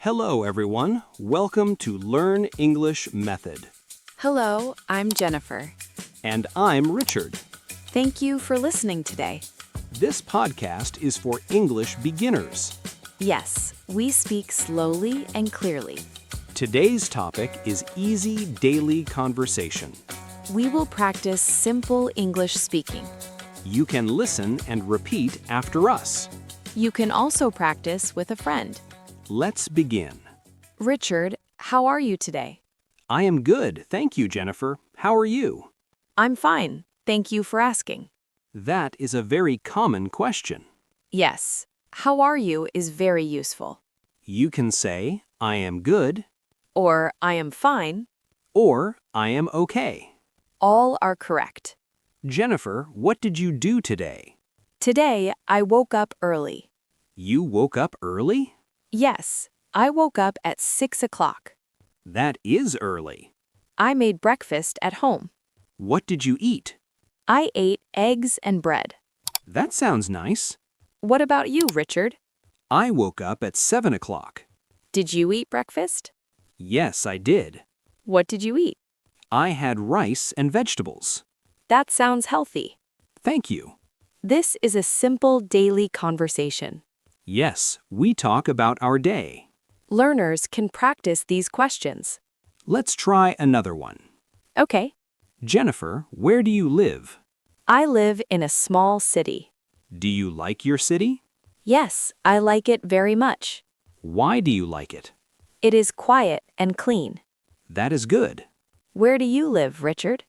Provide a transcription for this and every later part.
Hello, everyone. Welcome to Learn English Method. Hello, I'm Jennifer. And I'm Richard. Thank you for listening today. This podcast is for English beginners. Yes, we speak slowly and clearly. Today's topic is easy daily conversation. We will practice simple English speaking. You can listen and repeat after us. You can also practice with a friend. Let's begin. Richard, how are you today? I am good, thank you, Jennifer. How are you? I'm fine. Thank you for asking. That is a very common question. Yes, how are you is very useful. You can say, I am good, Or I am fine. or I am okay. All are correct. Jennifer, what did you do today? Today, I woke up early. You woke up early? Yes, I woke up at 6 o'clock. That is early. I made breakfast at home. What did you eat? I ate eggs and bread. That sounds nice. What about you, Richard? I woke up at 7 o'clock. Did you eat breakfast? Yes, I did. What did you eat? I had rice and vegetables. That sounds healthy. Thank you. This is a simple daily conversation. Yes, we talk about our day. Learners can practice these questions. Let's try another one. Okay. Jennifer, where do you live? I live in a small city. Do you like your city? Yes, I like it very much. Why do you like it? It is quiet and clean. That is good. Where do you live, Richard?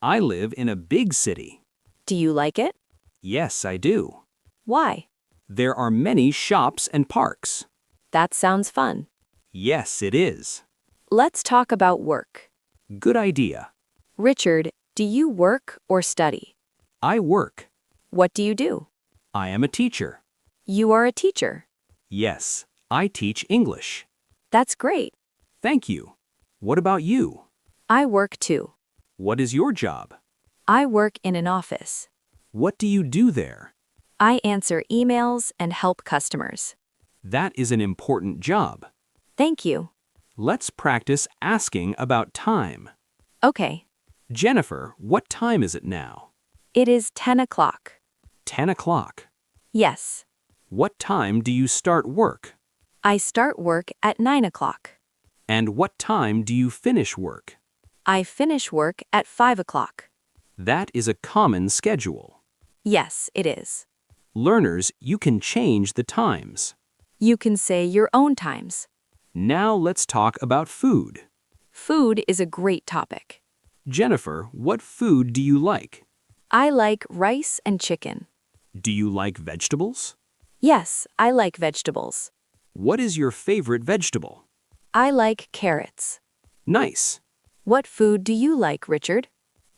I live in a big city. Do you like it? Yes, I do. Why? There are many shops and parks. That sounds fun. Yes, it is. Let's talk about work. Good idea. Richard, do you work or study? I work. What do you do? I am a teacher. You are a teacher. Yes, I teach English. That's great. Thank you. What about you? I work too. What is your job? I work in an office. What do you do there? I answer emails and help customers. That is an important job. Thank you. Let's practice asking about time. Okay. Jennifer, what time is it now? It is 10 o'clock. 10 o'clock. Yes. What time do you start work? I start work at 9 o'clock. And what time do you finish work? I finish work at 5 o'clock. That is a common schedule. Yes, it is. Learners, you can change the times. You can say your own times. Now let's talk about food. Food is a great topic. Jennifer, what food do you like? I like rice and chicken. Do you like vegetables? Yes, I like vegetables. What is your favorite vegetable? I like carrots. Nice. What food do you like, Richard?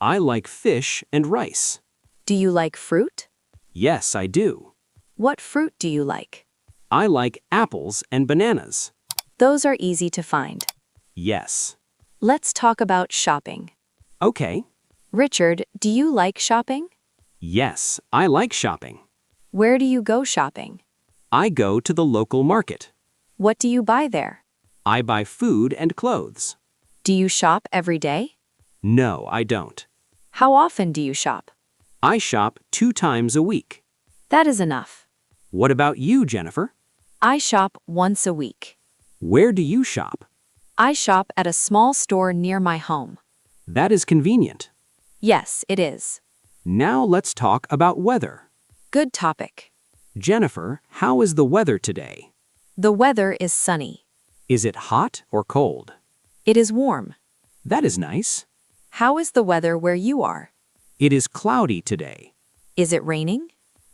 I like fish and rice. Do you like fruit? Yes, I do. What fruit do you like? I like apples and bananas. Those are easy to find. Yes. Let's talk about shopping. Okay. Richard, do you like shopping? Yes, I like shopping. Where do you go shopping? I go to the local market. What do you buy there? I buy food and clothes. Do you shop every day? No, I don't. How often do you shop? I shop 2 times a week. That is enough. What about you, Jennifer? I shop once a week. Where do you shop? I shop at a small store near my home. That is convenient. Yes, it is. Now let's talk about weather. Good topic. Jennifer, how is the weather today? The weather is sunny. Is it hot or cold? It is warm. That is nice. How is the weather where you are? It is cloudy today. Is it raining?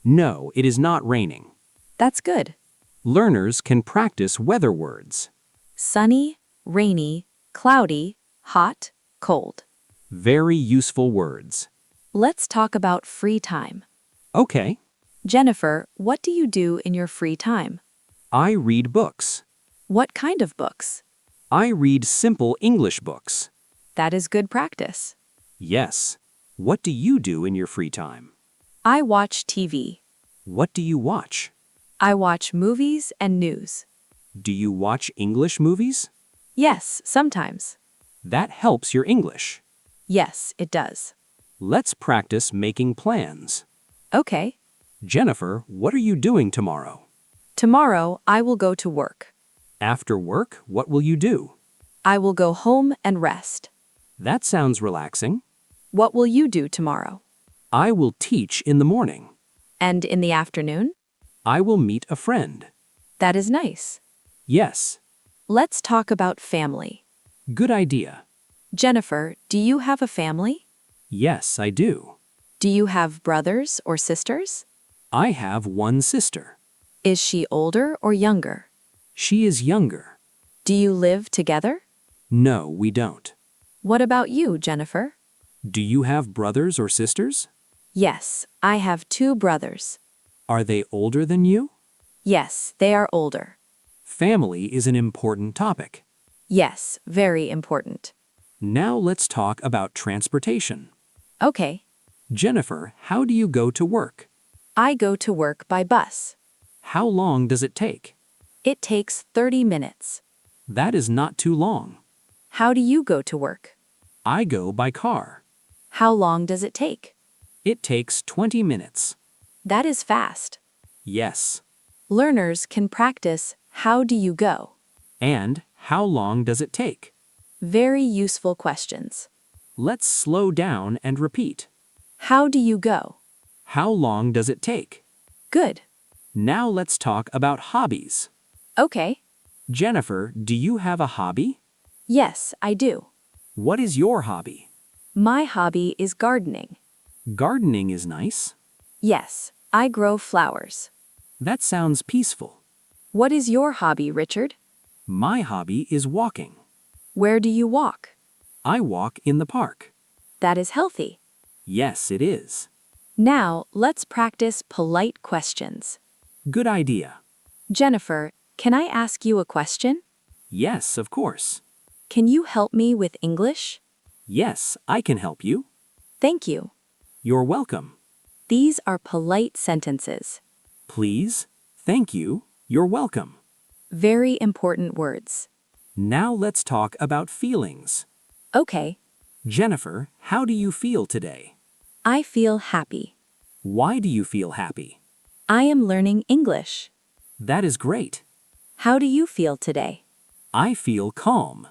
No, it is not raining. That's good. Learners can practice weather words. Sunny, rainy, cloudy, hot, cold. Very useful words. Let's talk about free time. Okay. Jennifer, what do you do in your free time? I read books. What kind of books? I read simple English books. That is good practice. Yes. What do you do in your free time? I watch TV. What do you watch? I watch movies and news. Do you watch English movies? Yes, sometimes. That helps your English. Yes, it does. Let's practice making plans. Okay. Jennifer, what are you doing tomorrow? Tomorrow, I will go to work. After work, what will you do? I will go home and rest. That sounds relaxing. What will you do tomorrow? I will teach in the morning. And in the afternoon? I will meet a friend. That is nice. Yes, Let's talk about family. good idea. Jennifer, do you have a family? Yes, I do. Do you have brothers or sisters? I have one sister. Is she older or younger? She is younger. Do you live together? No, we don't. What about you, Jennifer? Do you have brothers or sisters? Yes, I have 2 brothers. Are they older than you? Yes, they are older. Family is an important topic. Yes, very important. Now let's talk about transportation. Okay, Jennifer, how do you go to work? I go to work by bus. How long does it take? It takes 30 minutes. That is not too long. How do you go to work? I go by car. How long does it take? It takes 20 minutes. That is fast. Yes. Learners can practice how do you go? And how long does it take? Very useful questions. Let's slow down and repeat. How do you go? How long does it take? Good. Now let's talk about hobbies. Okay. Jennifer, do you have a hobby? Yes, I do. What is your hobby? My hobby is gardening. Gardening is nice. Yes, I grow flowers. That sounds peaceful. What is your hobby, Richard? My hobby is walking. Where do you walk? I walk in the park. That is healthy. Yes, it is. Now, let's practice polite questions. Good idea. Jennifer, can I ask you a question? Yes, of course. Can you help me with English? Yes, I can help you. Thank you. You're welcome. These are polite sentences. Please, thank you, you're welcome. Very important words. Now let's talk about feelings. Okay, Jennifer, how do you feel today? I feel happy. Why do you feel happy? I am learning English. That is great. How do you feel today? I feel calm.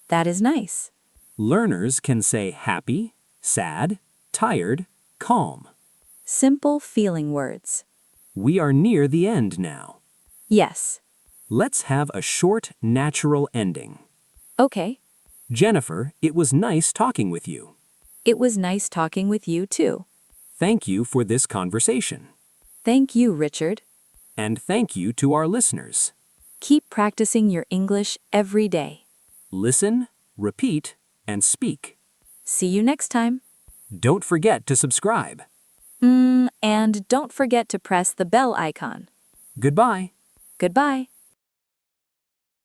That is nice. Learners can say happy, sad, tired, calm. Simple feeling words. We are near the end now. Yes. Let's have a short, natural ending. Okay. Jennifer, it was nice talking with you. It was nice talking with you too. Thank you for this conversation. Thank you, Richard. And thank you to our listeners. Keep practicing your English every day. Listen, repeat, and speak. See you next time. Don't forget to subscribe. And don't forget to press the bell icon. Goodbye. Goodbye.